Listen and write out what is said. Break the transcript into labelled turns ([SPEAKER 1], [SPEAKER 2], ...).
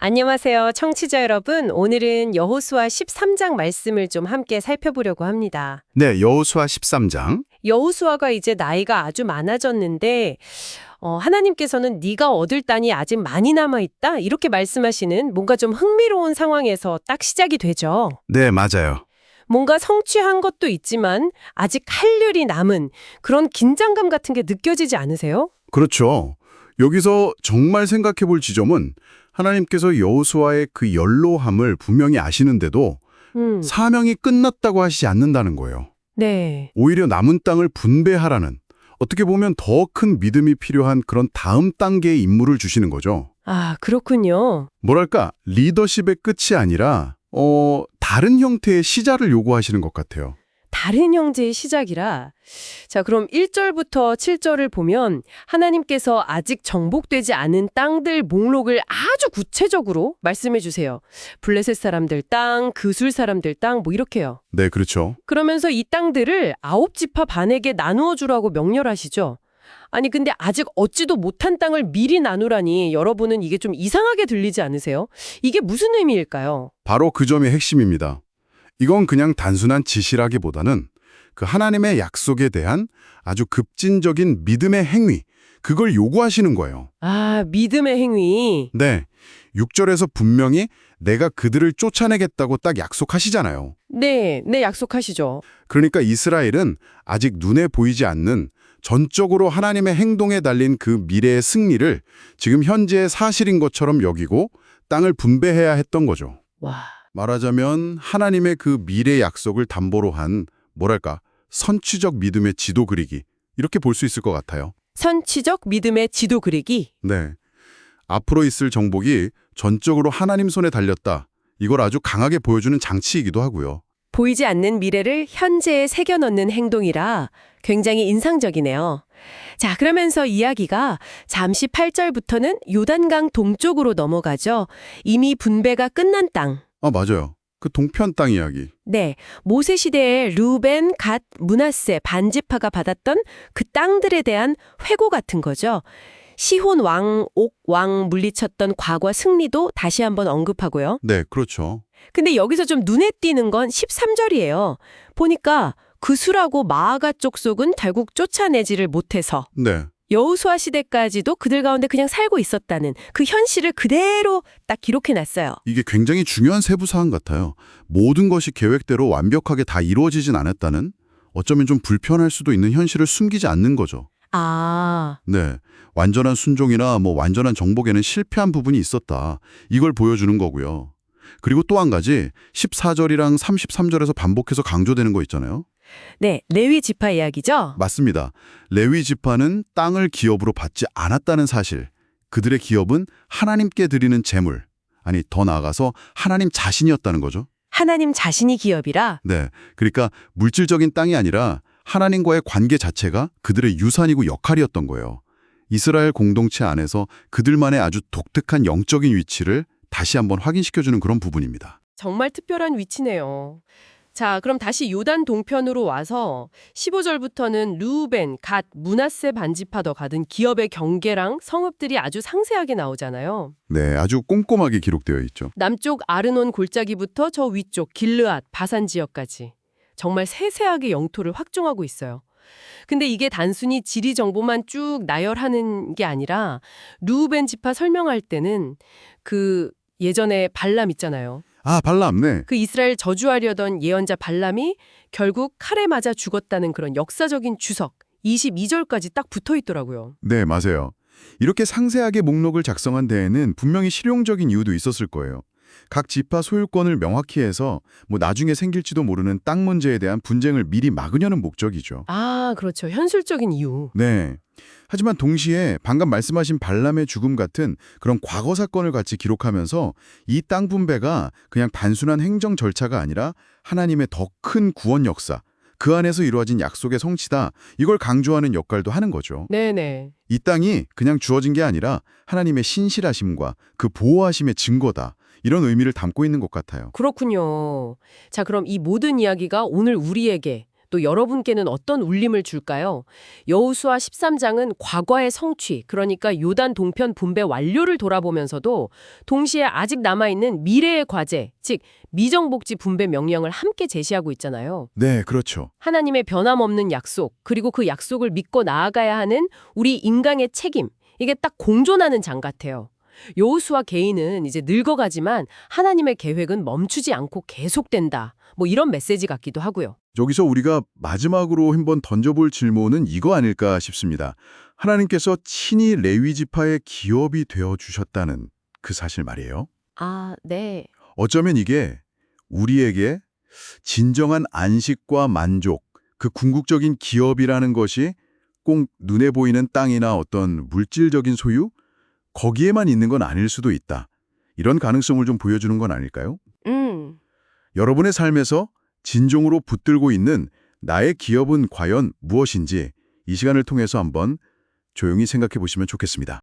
[SPEAKER 1] 안녕하세요, 청취자 여러분. 오늘은 여호수아 13장 말씀을 좀 함께 살펴보려고 합니다.
[SPEAKER 2] 네, 여호수아 13장.
[SPEAKER 1] 여호수아가 이제 나이가 아주 많아졌는데 하나님께서는 네가 얻을 땅이 아직 많이 남아있다 이렇게 말씀하시는 뭔가 좀 흥미로운 상황에서 딱 시작이 되죠.
[SPEAKER 2] 네, 맞아요.
[SPEAKER 1] 뭔가 성취한 것도 있지만 아직 할 일이 남은 그런 긴장감 같은 게 느껴지지 않으세요?
[SPEAKER 2] 그렇죠. 여기서 정말 생각해 볼 지점은 하나님께서 여호수아의 그 연로함을 분명히 아시는데도 사명이 끝났다고 하시지 않는다는 거예요.
[SPEAKER 1] 네.
[SPEAKER 2] 오히려 남은 땅을 분배하라는, 어떻게 보면 더 큰 믿음이 필요한 그런 다음 단계의 임무를 주시는 거죠.
[SPEAKER 1] 아, 그렇군요.
[SPEAKER 2] 뭐랄까, 리더십의 끝이 아니라 다른 형태의 시작을 요구하시는 것 같아요.
[SPEAKER 1] 다른 형제의 시작이라. 자, 그럼 1절부터 7절을 보면 하나님께서 아직 정복되지 않은 땅들 목록을 아주 구체적으로 말씀해 주세요. 블레셋 사람들 땅, 그술 사람들 땅, 뭐 이렇게요.
[SPEAKER 2] 네, 그렇죠.
[SPEAKER 1] 그러면서 이 땅들을 9지파 반에게 나누어 주라고 명령하시죠. 아니 근데 아직 얻지도 못한 땅을 미리 나누라니 여러분은 이게 좀 이상하게 들리지 않으세요? 이게 무슨 의미일까요?
[SPEAKER 2] 바로 그 점이 핵심입니다. 이건 그냥 단순한 지시라기보다는 그 하나님의 약속에 대한 아주 급진적인 믿음의 행위, 그걸 요구하시는 거예요.
[SPEAKER 1] 아, 믿음의 행위.
[SPEAKER 2] 네, 6절에서 분명히 내가 그들을 쫓아내겠다고 딱 약속하시잖아요.
[SPEAKER 1] 네, 약속하시죠.
[SPEAKER 2] 그러니까 이스라엘은 아직 눈에 보이지 않는 전적으로 하나님의 행동에 달린 그 미래의 승리를 지금 현재의 사실인 것처럼 여기고 땅을 분배해야 했던 거죠.
[SPEAKER 1] 와.
[SPEAKER 2] 말하자면 하나님의 그 미래 약속을 담보로 한 뭐랄까 선취적 믿음의 지도 그리기, 이렇게 볼 수 있을 것 같아요.
[SPEAKER 1] 선취적 믿음의 지도 그리기.
[SPEAKER 2] 네, 앞으로 있을 정복이 전적으로 하나님 손에 달렸다. 이걸 아주 강하게 보여주는 장치이기도 하고요.
[SPEAKER 1] 보이지 않는 미래를 현재에 새겨 넣는 행동이라 굉장히 인상적이네요. 자, 그러면서 이야기가 잠시 8절부터는 요단강 동쪽으로 넘어가죠. 이미 분배가 끝난 땅.
[SPEAKER 2] 맞아요. 그 동편 땅 이야기.
[SPEAKER 1] 네, 모세 시대에 르우벤, 갓, 므낫세, 반지파가 받았던 그 땅들에 대한 회고 같은 거죠. 시혼 왕, 옥 왕 물리쳤던 과거 승리도 다시 한번 언급하고요.
[SPEAKER 2] 네, 그렇죠.
[SPEAKER 1] 근데 여기서 좀 눈에 띄는 건 13절이에요. 보니까 그술하고 마아가 족속은 결국 쫓아내지를 못해서
[SPEAKER 2] 네.
[SPEAKER 1] 여호수아 시대까지도 그들 가운데 그냥 살고 있었다는 그 현실을 그대로 딱 기록해놨어요.
[SPEAKER 2] 이게 굉장히 중요한 세부 사항 같아요. 모든 것이 계획대로 완벽하게 다 이루어지진 않았다는, 어쩌면 좀 불편할 수도 있는 현실을 숨기지 않는 거죠.
[SPEAKER 1] 아,
[SPEAKER 2] 네, 완전한 순종이나 완전한 정복에는 실패한 부분이 있었다. 이걸 보여주는 거고요. 그리고 또 한 가지 14절이랑 33절에서 반복해서 강조되는 거 있잖아요.
[SPEAKER 1] 네, 레위 지파 이야기죠?
[SPEAKER 2] 맞습니다. 레위 지파는 땅을 기업으로 받지 않았다는 사실. 그들의 기업은 하나님께 드리는 제물, 아니 더 나아가서 하나님 자신이었다는 거죠.
[SPEAKER 1] 하나님 자신이 기업이라?
[SPEAKER 2] 네, 그러니까 물질적인 땅이 아니라 하나님과의 관계 자체가 그들의 유산이고 역할이었던 거예요. 이스라엘 공동체 안에서 그들만의 아주 독특한 영적인 위치를 다시 한번 확인시켜주는 그런 부분입니다.
[SPEAKER 1] 정말 특별한 위치네요. 자, 그럼 다시 요단 동편으로 와서 15절부터는 르우벤, 갓, 므낫세 반지파 가든 기업의 경계랑 성읍들이 아주 상세하게 나오잖아요.
[SPEAKER 2] 네, 아주 꼼꼼하게 기록되어 있죠.
[SPEAKER 1] 남쪽 아르논 골짜기부터 저 위쪽 길르앗, 바산 지역까지. 정말 세세하게 영토를 확정하고 있어요. 근데 이게 단순히 지리 정보만 쭉 나열하는 게 아니라 르우벤 지파 설명할 때는 그 예전에 발람 있잖아요.
[SPEAKER 2] 발람, 네.
[SPEAKER 1] 그 이스라엘 저주하려던 예언자 발람이 결국 칼에 맞아 죽었다는 그런 역사적인 주석 22절까지 딱 붙어 있더라고요.
[SPEAKER 2] 네, 맞아요. 이렇게 상세하게 목록을 작성한 데에는 분명히 실용적인 이유도 있었을 거예요. 각 지파 소유권을 명확히 해서 나중에 생길지도 모르는 땅 문제에 대한 분쟁을 미리 막으려는 목적이죠.
[SPEAKER 1] 아, 그렇죠. 현실적인 이유.
[SPEAKER 2] 네. 하지만 동시에 방금 말씀하신 발람의 죽음 같은 그런 과거 사건을 같이 기록하면서 이 땅 분배가 그냥 단순한 행정 절차가 아니라 하나님의 더 큰 구원 역사, 그 안에서 이루어진 약속의 성취다, 이걸 강조하는 역할도 하는 거죠.
[SPEAKER 1] 네네.
[SPEAKER 2] 이 땅이 그냥 주어진 게 아니라 하나님의 신실하심과 그 보호하심의 증거다, 이런 의미를 담고 있는 것 같아요.
[SPEAKER 1] 그렇군요. 자, 그럼 이 모든 이야기가 오늘 우리에게 또 여러분께는 어떤 울림을 줄까요? 여호수아 13장은 과거의 성취, 그러니까 요단 동편 분배 완료를 돌아보면서도 동시에 아직 남아있는 미래의 과제, 즉 미정복지 분배 명령을 함께 제시하고 있잖아요.
[SPEAKER 2] 네, 그렇죠.
[SPEAKER 1] 하나님의 변함없는 약속, 그리고 그 약속을 믿고 나아가야 하는 우리 인간의 책임, 이게 딱 공존하는 장 같아요. 여호수아 개인은 이제 늙어가지만 하나님의 계획은 멈추지 않고 계속된다. 뭐 이런 메시지 같기도 하고요.
[SPEAKER 2] 여기서 우리가 마지막으로 한번 던져볼 질문은 이거 아닐까 싶습니다. 하나님께서 친히 레위 지파의 기업이 되어주셨다는 그 사실 말이에요.
[SPEAKER 1] 아, 네.
[SPEAKER 2] 어쩌면 이게 우리에게 진정한 안식과 만족, 그 궁극적인 기업이라는 것이 꼭 눈에 보이는 땅이나 어떤 물질적인 소유? 거기에만 있는 건 아닐 수도 있다. 이런 가능성을 좀 보여주는 건 아닐까요? 여러분의 삶에서 진정으로 붙들고 있는 나의 기업은 과연 무엇인지 이 시간을 통해서 한번 조용히 생각해 보시면 좋겠습니다.